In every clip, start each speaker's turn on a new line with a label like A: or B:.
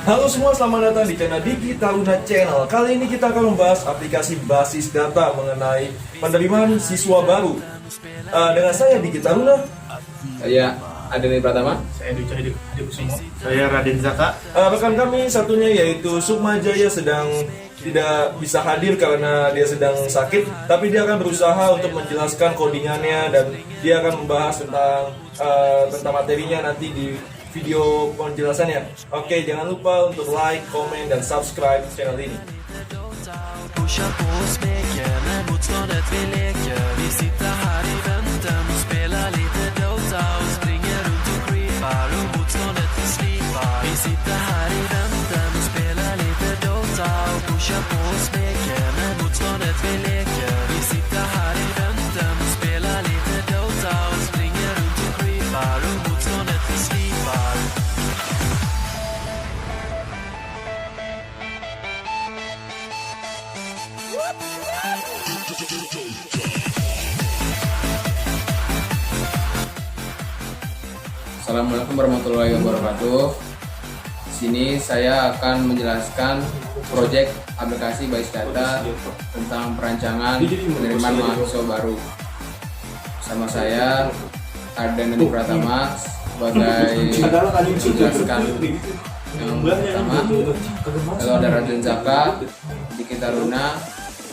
A: Halo semua, selamat datang di channel Digitaluna Channel. Kali ini kita akan membahas aplikasi basis data mengenai penerimaan siswa baru. Dengan saya Digitaluna.
B: Saya Adeni Pratama.
C: Saya Dwi Cahyo Kusumo. Saya Raden Zaka.
A: Rekan kami satunya yaitu Sukma Jaya sedang tidak bisa hadir karena dia sedang sakit, tapi dia akan berusaha untuk menjelaskan codingannya dan dia akan membahas tentang materinya nanti di video penjelasannya. Oke, jangan lupa untuk like, komen, dan subscribe channel ini.
D: Pushar på och smeker när motståndet vi leker. Vi sitter här i väntan och spelar lite Dota och springer runt och creepar och motståndet vi slipar. Vi sitter här i väntan och spelar lite Dota och pushar på och smeker när motståndet vi leker. Vi sitter här i väntan och spelar lite Dota och springer runt och creepar och motståndet vi slipar.
B: Assalamualaikum warahmatullahi wabarakatuh. Di sini saya akan menjelaskan proyek aplikasi basis data tentang perancangan penerimaan mahasiswa baru. Sama saya Adeni Pratama sebagai menjelaskan yang pertama. Lalu ada Raden Zaka, Digitaluna,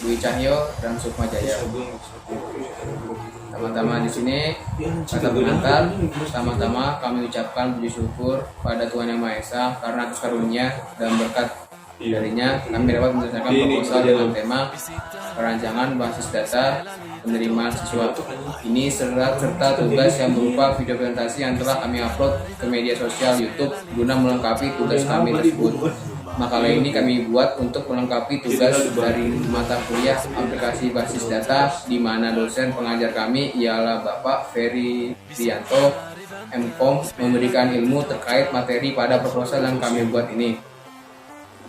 B: Dwi Cahyo, dan Sukma Jaya. Teman-teman di sini kata pengantar, pertama-tama kami ucapkan puji syukur pada Tuhan Yang Maha Esa karena atas karunia dan berkat darinya kami dapat menyelesaikan proposal dengan tema perancangan basis data penerimaan siswa. Ini serta tugas yang berupa video presentasi yang telah kami upload ke media sosial YouTube guna melengkapi tugas kami tersebut. Makalah ini kami buat untuk melengkapi tugas dari mata kuliah aplikasi basis data, di mana dosen pengajar kami ialah Bapak Ferry Dianto, MKom, memberikan ilmu terkait materi pada proposal yang kami buat ini.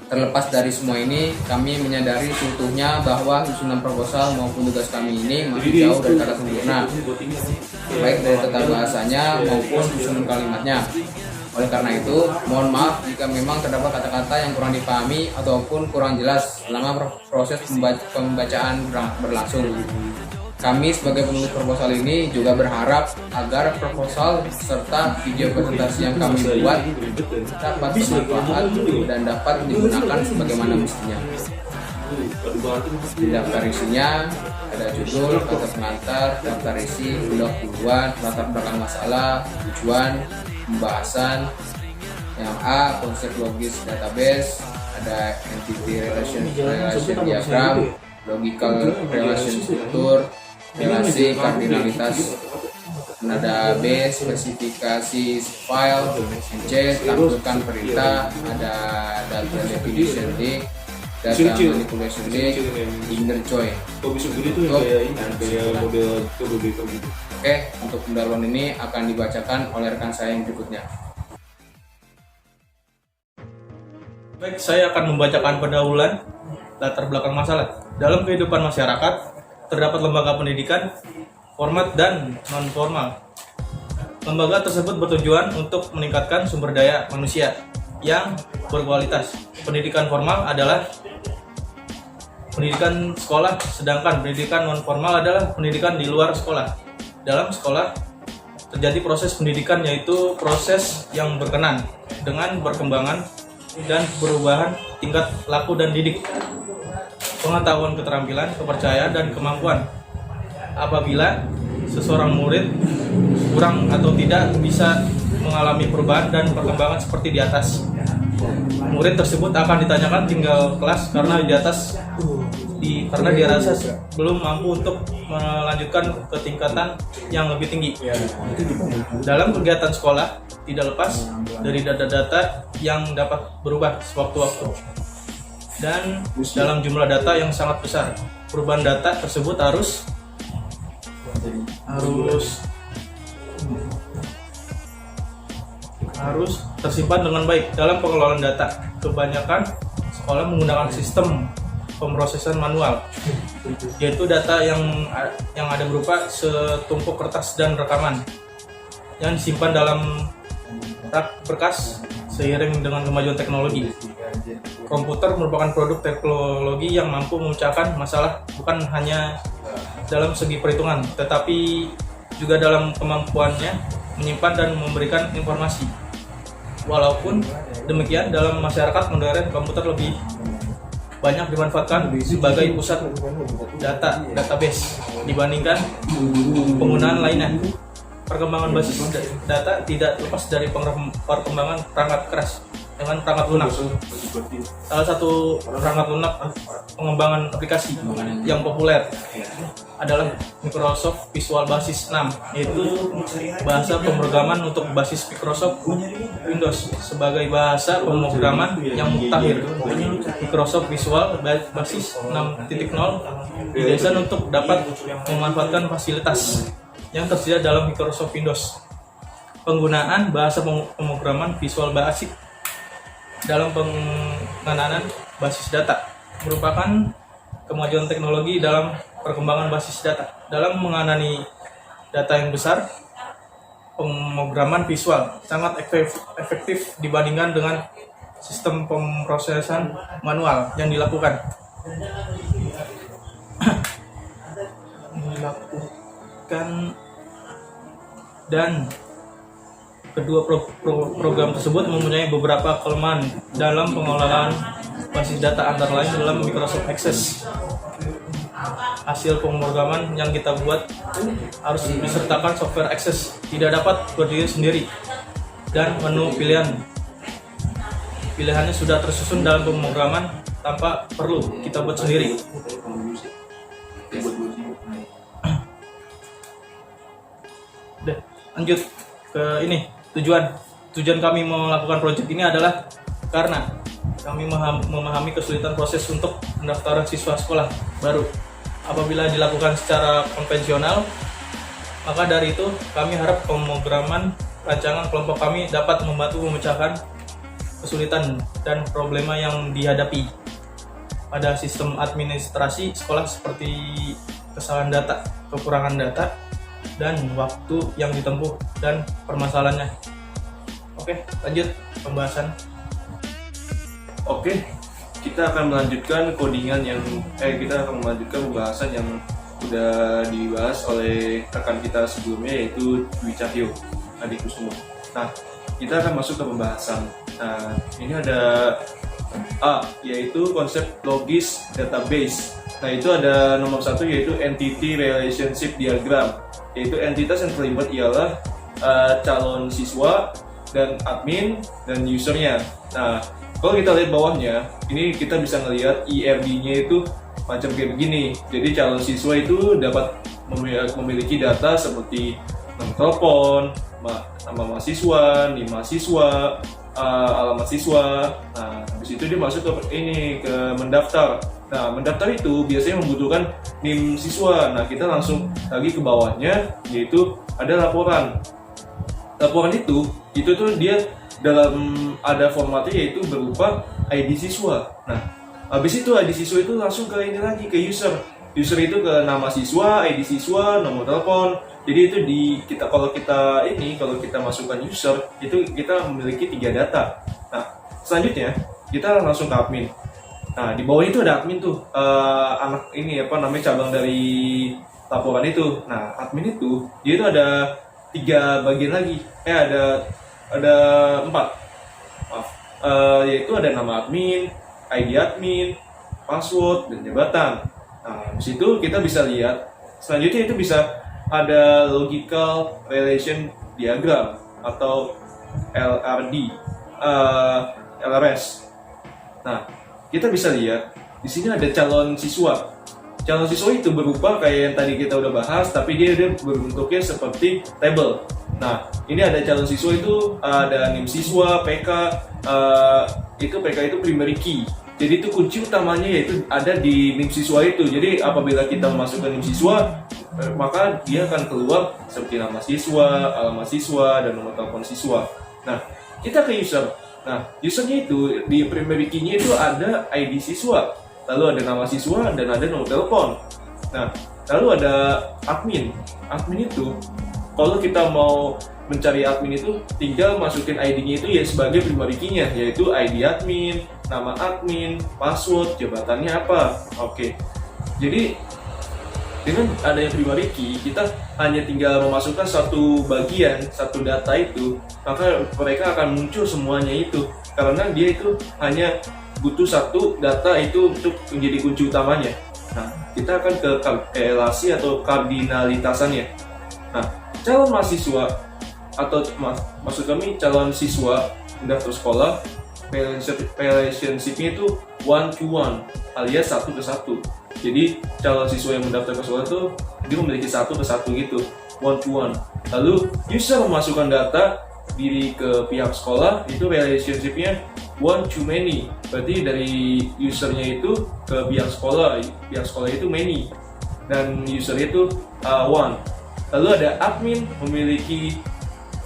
B: Terlepas dari semua ini, kami menyadari seutuhnya bahwa susunan proposal maupun tugas kami ini masih jauh dari kata sempurna, baik dari tata bahasanya maupun susunan kalimatnya. Oleh karena itu, mohon maaf jika memang terdapat kata-kata yang kurang dipahami ataupun kurang jelas selama proses pembacaan berlangsung. Kami sebagai penulis proposal ini juga berharap agar proposal serta video presentasi yang kami buat dapat bermanfaat dan dapat digunakan sebagaimana mestinya. Di daftar isinya ada judul, kata pengantar, daftar isi, blok tujuan, latar belakang masalah, tujuan, pembahasan. Yang A, konsep logis database, ada entity relation diagram, logical relation struktur, relasi kardinalitas. Ada B, spesifikasi file. C, tampilkan perintah. Ada data definition link, data manipulation link, inner join. Oke, untuk pendahuluan ini akan dibacakan oleh rekan saya yang berikutnya.
C: Baik, saya akan membacakan pendahuluan latar belakang masalah. Dalam kehidupan masyarakat, terdapat lembaga pendidikan, formal dan non-formal. Lembaga tersebut bertujuan untuk meningkatkan sumber daya manusia yang berkualitas. Pendidikan formal adalah pendidikan sekolah, sedangkan pendidikan non-formal adalah pendidikan di luar sekolah. Dalam sekolah terjadi proses pendidikan, yaitu proses yang berkenan dengan perkembangan dan perubahan tingkat laku dan didik, pengetahuan, keterampilan, kepercayaan, dan kemampuan. Apabila seseorang murid kurang atau tidak bisa mengalami perubahan dan perkembangan seperti di atas, murid tersebut akan ditanyakan tinggal kelas karena dia rasa belum mampu untuk melanjutkan ke tingkatan yang lebih tinggi. Dalam kegiatan sekolah tidak lepas dari data-data yang dapat berubah sewaktu-waktu dan dalam jumlah data yang sangat besar. Perubahan data tersebut harus tersimpan dengan baik dalam pengelolaan data. Kebanyakan sekolah menggunakan sistem pemrosesan manual, yaitu data yang ada berupa setumpuk kertas dan rekaman yang disimpan dalam rak berkas seiring dengan kemajuan teknologi. Komputer merupakan produk teknologi yang mampu memecahkan masalah bukan hanya dalam segi perhitungan, tetapi juga dalam kemampuannya menyimpan dan memberikan informasi. Walaupun demikian, dalam masyarakat modern komputer lebih banyak dimanfaatkan sebagai pusat database dibandingkan penggunaan lainnya. Perkembangan basis data tidak lepas dari perkembangan perangkat keras dengan perangkat lunak. Salah satu perangkat lunak pengembangan aplikasi yang populer adalah Microsoft Visual Basic 6, yaitu bahasa pemrograman untuk basis Microsoft Windows sebagai bahasa pemrograman yang mutakhir. Microsoft Visual Basic 6.0 didesain untuk dapat memanfaatkan fasilitas yang tersedia dalam Microsoft Windows. Penggunaan bahasa pemrograman Visual Basic dalam penanganan basis data merupakan kemajuan teknologi dalam perkembangan basis data. Dalam mengenai data yang besar, pemrograman visual sangat efektif dibandingkan dengan sistem pemrosesan manual yang dilakukan dan kedua program tersebut mempunyai beberapa kelemahan dalam pengelolaan basis data, antara lain dalam Microsoft Access. Hasil pemrograman yang kita buat harus disertakan software Access, tidak dapat berdiri sendiri, dan menu pilihannya sudah tersusun dalam pemrograman tanpa perlu kita buat sendiri. Udah, lanjut ke ini. Tujuan kami melakukan proyek ini adalah karena kami memahami kesulitan proses untuk pendaftaran siswa sekolah baru apabila dilakukan secara konvensional. Maka dari itu kami harap pemrograman rancangan kelompok kami dapat membantu memecahkan kesulitan dan problema yang dihadapi pada sistem administrasi sekolah, seperti kesalahan data, kekurangan data, dan waktu yang ditempuh dan permasalahannya. Oke, lanjut pembahasan.
A: Oke, kita akan melanjutkan codingan kita akan melanjutkan pembahasan yang sudah dibahas oleh rekan kita sebelumnya, yaitu Dwi Cahyo Adikusumo. Nah, kita akan masuk ke pembahasan. Nah, ini ada yaitu konsep logis database. Nah, itu ada nomor 1, yaitu entity relationship diagram, yaitu entitas yang terlibat ialah calon siswa dan admin dan usernya. Nah, kalau kita lihat bawahnya, ini kita bisa melihat IRD-nya itu macam kayak begini. Jadi calon siswa itu dapat memiliki data seperti nomor telepon, nama mahasiswa, NIM mahasiswa, alamat siswa. Nah, habis itu dia masuk ke mendaftar. Nah, mendaftar itu biasanya membutuhkan NIM siswa. Nah, kita langsung lagi ke bawahnya, yaitu ada laporan. Laporan itu tuh dia ada formatnya, yaitu berupa ID siswa. Nah, habis itu ID siswa itu langsung ke ini lagi, ke user. User itu ke nama siswa, ID siswa, nomor telepon. Jadi itu kalau kita masukkan user, itu kita memiliki 3 data. Nah, selanjutnya kita langsung ke admin. Nah, di bawah itu ada admin tuh, cabang dari laporan itu. Nah, admin itu dia itu ada 3 bagian lagi. Ada 4. Maaf. Yaitu ada nama admin, ID admin, password, dan jabatan. Nah, di situ kita bisa lihat. Selanjutnya itu bisa ada logical relation diagram atau LRS. Nah, kita bisa lihat di sini ada calon siswa. Calon siswa itu berupa kayak yang tadi kita udah bahas, tapi dia berbentuknya seperti table. Nah, ini ada calon siswa itu ada NIM siswa, PK, PK itu primary key. Jadi itu kunci utamanya yaitu ada di NIM siswa itu. Jadi apabila kita memasukkan NIM siswa, maka dia akan keluar seperti nama siswa, alamat siswa, dan nomor telepon siswa. Nah, kita ke user. Nah, usernya itu di primary key-nya itu ada ID siswa, lalu ada nama siswa, dan ada nomor telepon. Nah, lalu ada admin. Admin itu kalau kita mau mencari admin itu tinggal masukin ID-nya itu ya sebagai primary key-nya, yaitu ID admin, nama admin, password, jabatannya apa. Oke. Jadi dengan adanya primary key, kita hanya tinggal memasukkan satu bagian, satu data itu, maka mereka akan muncul semuanya itu. Karena dia itu hanya butuh satu data itu untuk menjadi kunci utamanya. Nah, kita akan ke relasi atau kardinalitasannya. Nah, calon mahasiswa atau maksud kami calon siswa mendaftar sekolah, relationship-nya itu 1-to-1 alias 1-ke-1. Jadi calon siswa yang mendaftar ke sekolah itu dia memiliki 1-ke-1 gitu, 1-to-1. Lalu user memasukkan data diri ke pihak sekolah, itu relationship-nya 1-to-many. Berarti dari usernya itu ke pihak sekolah itu many, dan user itu 1. Lalu ada admin memiliki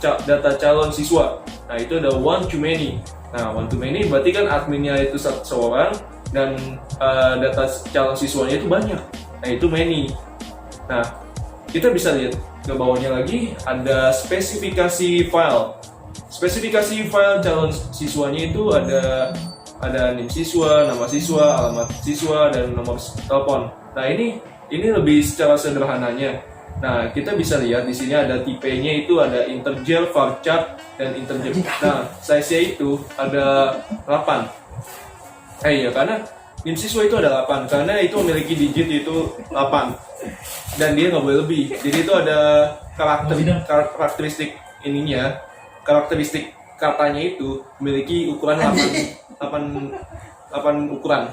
A: data calon siswa. Nah, itu ada 1-to-many. Nah, 1-to-many berarti kan adminnya itu seorang dan data calon siswanya itu banyak. Nah, itu many. Nah, kita bisa lihat ke bawahnya lagi ada spesifikasi file. Spesifikasi file calon siswanya itu ada NIM siswa, nama siswa, alamat siswa, dan nomor telepon. Nah, ini lebih secara sederhananya. Nah, kita bisa lihat di sini ada tipenya itu ada integer, varchar, dan integer. Nah, size-nya itu ada 8. Iya, karena NIM siswa itu ada 8, karena itu memiliki digit itu 8. Dan dia nggak boleh lebih. Jadi itu ada karakteristik ininya, karakteristik katanya itu memiliki ukuran 8 ukuran.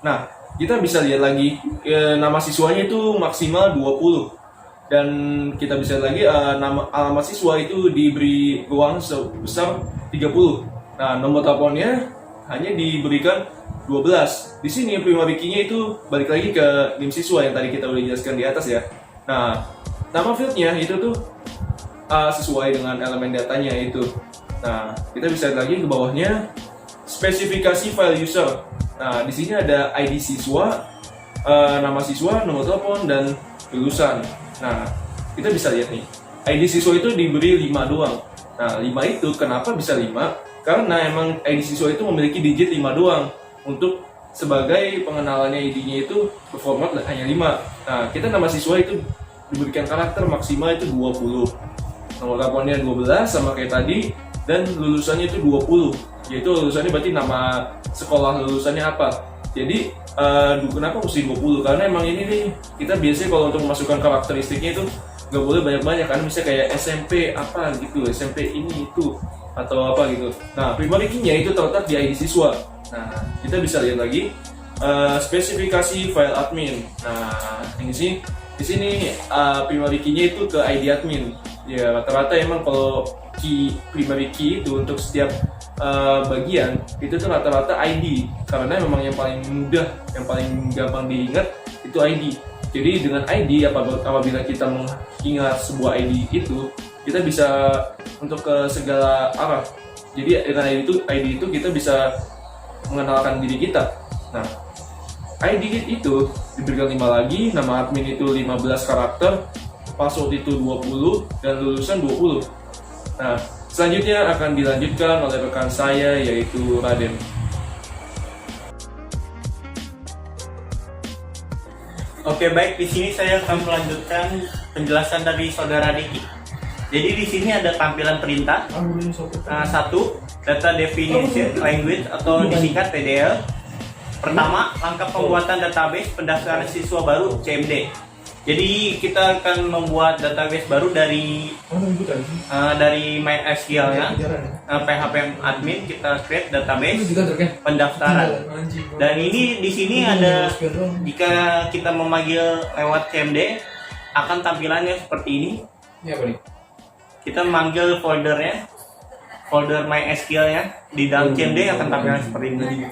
A: Nah, kita bisa lihat lagi nama siswanya itu maksimal 20. Dan kita bisa lihat lagi nama alamat siswa itu diberi ruang sebesar 30. Nah, nomor teleponnya hanya diberikan 12. Di sini primary key-nya itu balik lagi ke NIM siswa yang tadi kita udah jelaskan di atas ya. Nah, nama field-nya itu tuh sesuai dengan elemen datanya itu. Nah, kita bisa lihat lagi ke bawahnya spesifikasi file user. Nah, di sini ada ID siswa, nama siswa, nomor telepon, dan lulusan. Nah, kita bisa lihat nih, ID siswa itu diberi 5 doang. Nah, 5 itu kenapa bisa 5? Karena emang ID siswa itu memiliki digit 5 doang. Untuk sebagai pengenalannya ID-nya itu berformat hanya 5. Nah, kita nama siswa itu diberikan karakter maksimal itu 20. Nomor teleponnya 12 sama kayak tadi, dan lulusannya itu 20. Yaitu lulusannya berarti nama sekolah lulusannya apa. Jadi kenapa mesti 20? Karena emang ini nih, kita biasanya kalau untuk memasukkan karakteristiknya itu nggak boleh banyak-banyak, kan misalnya kayak SMP apa gitu, SMP ini itu atau apa gitu. Nah, primary key-nya itu terletak di ID siswa. Nah, kita bisa lihat lagi spesifikasi file admin. Nah, ini sih di sini primary key-nya itu ke ID admin. Ya, rata-rata emang kalau primary key itu untuk setiap bagian itu tuh rata-rata ID, karena memang yang paling mudah, yang paling gampang diingat itu ID. Jadi dengan ID apabila kita mengingat sebuah ID itu, kita bisa untuk ke segala arah. Jadi dengan ID itu kita bisa mengenalkan diri kita. Nah, ID itu diberikan 5 lagi, nama admin itu 15 karakter, password itu 20, dan lulusan 20. Nah, selanjutnya akan dilanjutkan oleh rekan saya yaitu Raden.
E: Oke, baik, di sini saya akan melanjutkan penjelasan dari saudara Diki. Jadi di sini ada tampilan perintah. Satu, data definition language atau disingkat TDL. Pertama, langkah pembuatan database pendaftaran siswa baru CMD. Jadi kita akan membuat database baru dari MySQL ya, PHP admin, kita create database pendaftaran. Dan ini di sini ada, jika kita memanggil lewat CMD akan tampilannya seperti ini. Kita memanggil foldernya, folder MySQL ya, di dalam CMD akan tampilan seperti ini.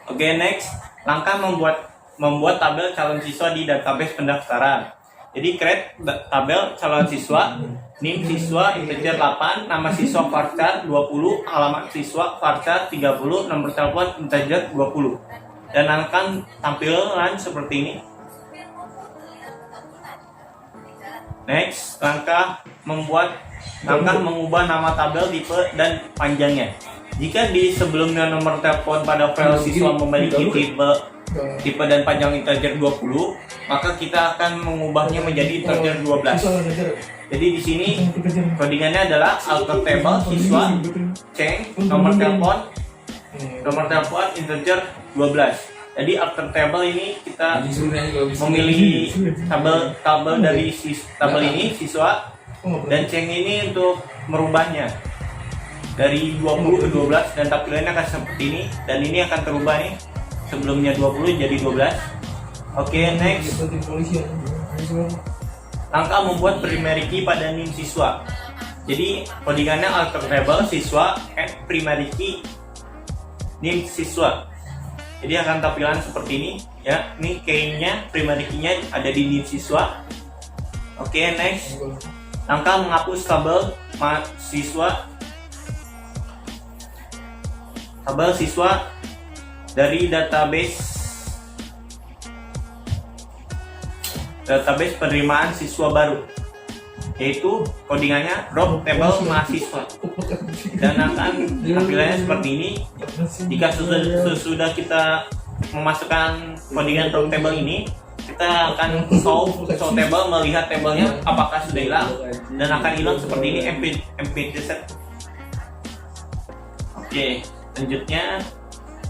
E: Oke, next, langkah membuat tabel calon siswa di database pendaftaran. Jadi create tabel calon siswa, NIM siswa integer 8, nama siswa varchar 20, alamat siswa varchar 30, nomor telepon integer 20. Dan akan tampilan seperti ini. Next, langkah membuat Langkah mengubah nama tabel, tipe, dan panjangnya. Jika di sebelumnya nomor telepon pada file siswa memiliki tipe dan panjang integer 20, maka kita akan mengubahnya menjadi integer 12. Jadi di sini codingannya adalah alter table siswa change nomor telepon integer 12. Jadi alter table ini kita memilih tabel dari tabel ini siswa, dan change ini untuk merubahnya dari 20 ke 12, dan tampilannya akan seperti ini, dan ini akan terubah nih, sebelumnya 20 jadi 12. Oke, next. Langkah membuat primary key pada NIM siswa. Jadi codingannya alter table siswa and primary key NIM siswa. Jadi akan tampilan seperti ini ya. Ini key-nya, primary key-nya ada di NIM siswa. Oke, next. Langkah menghapus tabel siswa dari database penerimaan siswa baru, yaitu codingannya drop table mahasiswa, dan akan tampilannya seperti ini. Jika sudah kita memasukkan codingan drop table ini, kita akan show table, melihat tabelnya apakah sudah hilang, dan akan hilang seperti ini empty set. Oke, selanjutnya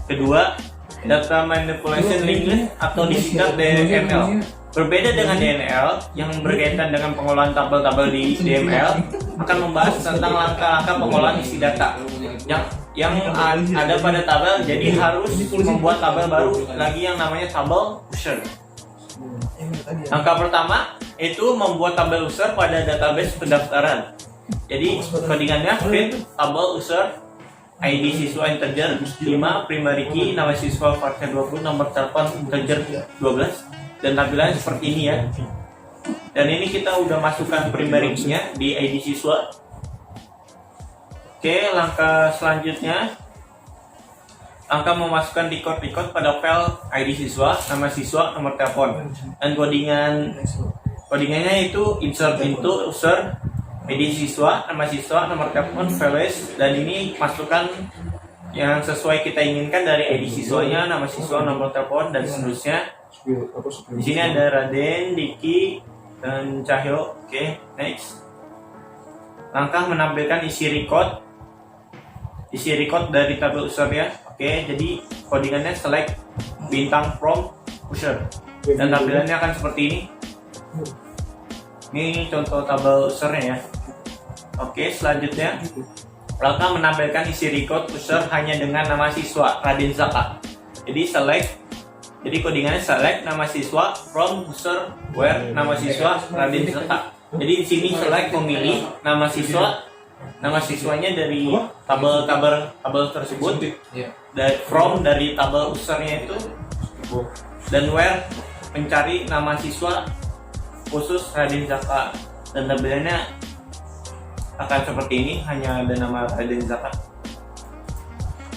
E: kedua, data manipulation linked list atau disingkat DML. Berbeda dengan DML yang berkaitan dengan pengolahan tabel-tabel di DML, akan membahas tentang langkah-langkah pengolahan isi data yang ada pada tabel. Jadi harus membuat tabel baru lagi yang namanya tabel user. Langkah pertama itu membuat tabel user pada database pendaftaran. Jadi codingannya create tabel user, ID siswa integer 5, primary key nama siswa varchar 20, nomor telepon integer 12, dan tampilannya seperti ini ya. Dan ini kita udah masukkan primary key-nya di ID siswa. Oke, langkah selanjutnya, langkah memasukkan record pada file ID siswa, nama siswa, nomor telepon, dan codingannya itu insert into user, ID siswa, nama siswa, nomor telepon, files, dan ini masukkan yang sesuai kita inginkan dari ID siswanya, nama siswa, nomor telepon, dan seterusnya. Di sini ada Raden, Diki, dan Cahyo. Oke, next. Langkah menampilkan isi record dari tabel user ya. Oke, jadi codingannya select bintang from user, dan tampilannya akan seperti ini. Ini contoh tabel usernya ya. Oke, selanjutnya langkah menampilkan isi record user hanya dengan nama siswa Raden Zaka. Jadi codingannya select nama siswa from user where nama siswa Raden Zaka. Jadi di sini select memilih nama siswanya dari tabel tersebut, dan from dari tabel usernya itu, dan where mencari nama siswa khusus Raden Zaka, dan tampilannya akan seperti ini, hanya ada nama Raden Zaka.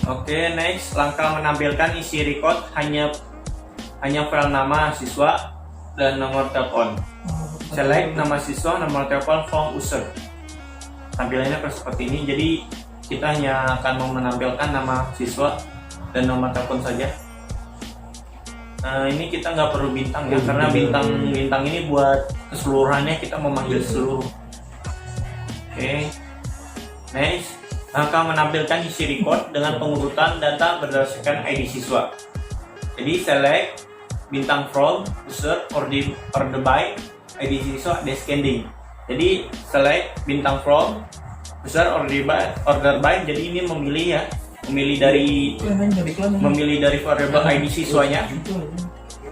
E: Oke, next. Langkah menampilkan isi record hanya file nama siswa dan nomor telepon. Select nama siswa, nomor telepon from user. Tampilannya seperti ini. Jadi kita hanya akan menampilkan nama siswa dan nomor telepon saja. Nah, ini kita nggak perlu bintang ya, karena bintang ini buat keseluruhannya, kita memanggil seluruh. Oke, next. Langkah menampilkan isi record dengan pengurutan data berdasarkan ID siswa. Jadi select bintang from user order by ID siswa descending. Jadi select bintang from user order by. Jadi ini memilih dari variable ID siswanya.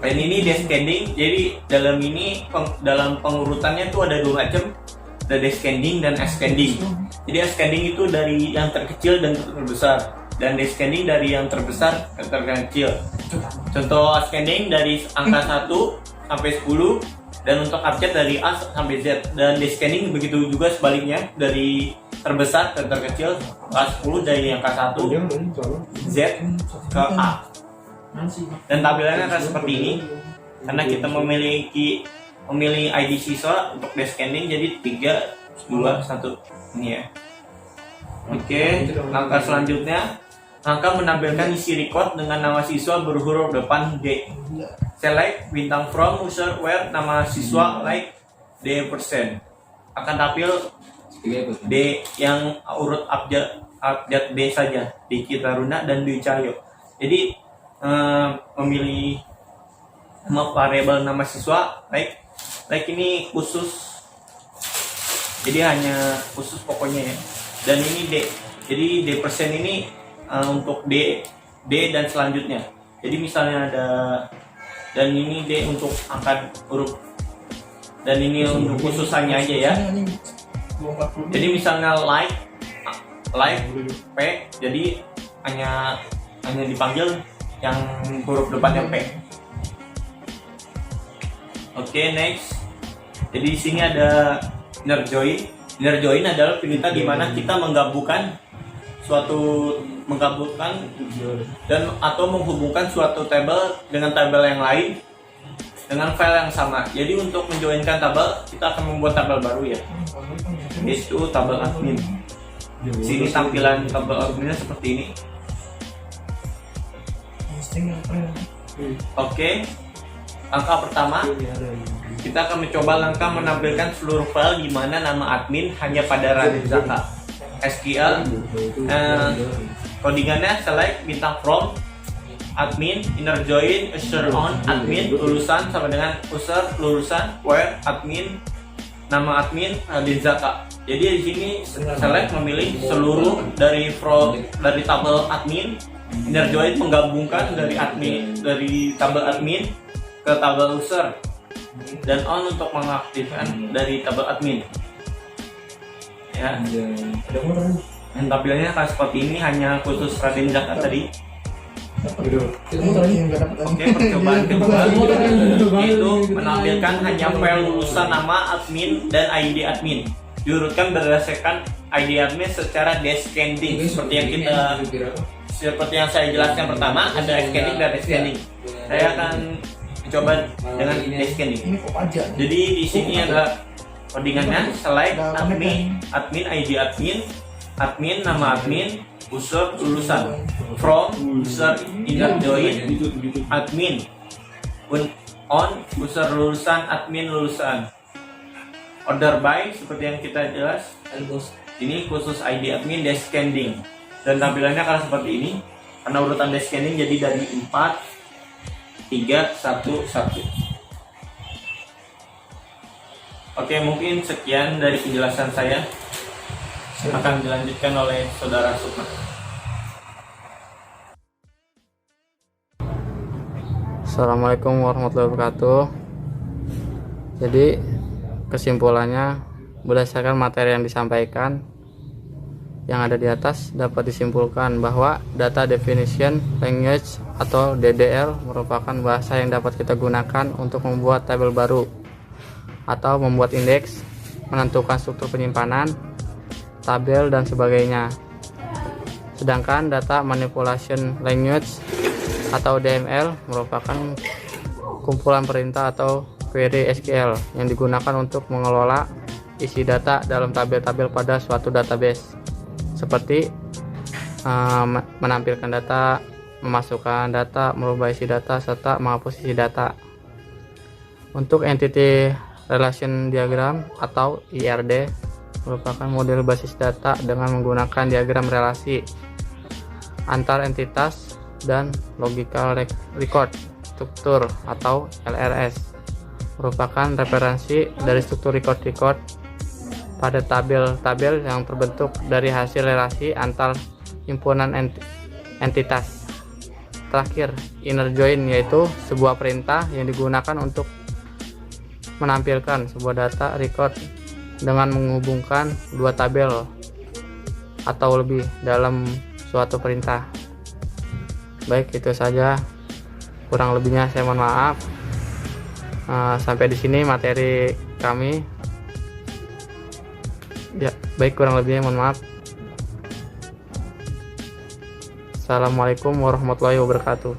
E: Dan ini descending. Jadi dalam pengurutannya tuh ada dua macam, ada descending dan ascending. Jadi ascending itu dari yang terkecil dan terbesar, dan descending dari yang terbesar ke terkecil. Contoh ascending dari angka 1 sampai 10, dan untuk abjad dari A sampai Z. Dan descending begitu juga sebaliknya, dari terbesar ke terkecil, kelas 10 dari angka 1 Z ke A. Dan tampilannya akan seperti ini, karena kita memilih ID siswa untuk descending, jadi 2, 1. Ini ya. Oke, langkah selanjutnya angka menampilkan isi record dengan nama siswa berhuruf depan D. Select bintang from user where nama siswa like D%. Akan tampil D yang urut abjad D saja, Diki Taruna dan Dwi Cahyo. Jadi memilih variabel nama siswa like ini khusus, jadi hanya khusus pokoknya ya. Dan ini D, jadi D% ini untuk D dan selanjutnya. Jadi misalnya ada, dan ini D untuk angka huruf, dan ini untuk khususannya aja ya. Jadi misalnya like P, jadi hanya dipanggil yang huruf depannya P. Oke, next. Jadi di sini ada inner join. Inner join adalah perintah di mana kita menggabungkan dan atau menghubungkan suatu tabel dengan tabel yang lain dengan file yang sama. Jadi untuk menjoinkan tabel, kita akan membuat tabel baru ya. Itu tabel admin. Sini tampilan tabel adminnya seperti ini. Oke. Langkah pertama, kita akan mencoba langkah menampilkan seluruh file di mana nama admin hanya pada Raden Zaka. SQL, codingannya select bintang from admin, inner join, user on admin, lulusan sama dengan user lulusan, where admin, nama admin Raden Zaka. Jadi di sini select memilih seluruh dari tabel admin, inner join menggabungkan dari tabel admin ke tabel user, dan on untuk mengaktifkan dari tabel admin ya. Dan tampilannya akan seperti ini, hanya khusus Raden Zaka tadi. Oke, percobaan kedua yaitu menampilkan hanya file lulusan nama admin dan ID admin, diurutkan berdasarkan ID admin secara descending seperti yang saya jelaskan pertama. Ada ascending dan descending. Saya akan coba dengan descending. Jadi di sini ada codingannya select admin ID admin nama admin, user lulusan, from user inner join admin, on user lulusan admin lulusan, order by seperti yang kita jelas. Ini khusus ID admin descending, dan tampilannya akan seperti ini karena urutan descending, jadi dari 4 3, 1, 1. Oke, mungkin sekian dari penjelasan saya. Akan dilanjutkan oleh Saudara Sukma.
F: Assalamualaikum warahmatullahi wabarakatuh. Jadi kesimpulannya, berdasarkan materi yang disampaikan yang ada di atas, dapat disimpulkan bahwa data definition language atau DDL merupakan bahasa yang dapat kita gunakan untuk membuat tabel baru atau membuat indeks, menentukan struktur penyimpanan, tabel, dan sebagainya. Sedangkan data manipulation language atau DML merupakan kumpulan perintah atau query SQL yang digunakan untuk mengelola isi data dalam tabel-tabel pada suatu database, seperti menampilkan data, memasukkan data, merubah isi data, serta menghapus isi data. Untuk entity relation diagram atau IRD merupakan model basis data dengan menggunakan diagram relasi antar entitas dan logical record struktur atau LRS, merupakan referensi dari struktur record pada tabel-tabel yang terbentuk dari hasil relasi antar himpunan entitas. Terakhir, inner join yaitu sebuah perintah yang digunakan untuk menampilkan sebuah data record dengan menghubungkan dua tabel atau lebih dalam suatu perintah. Baik, itu saja, kurang lebihnya saya mohon maaf. Sampai di sini materi kami. Ya, baik, kurang lebihnya mohon maaf. Assalamualaikum warahmatullahi wabarakatuh.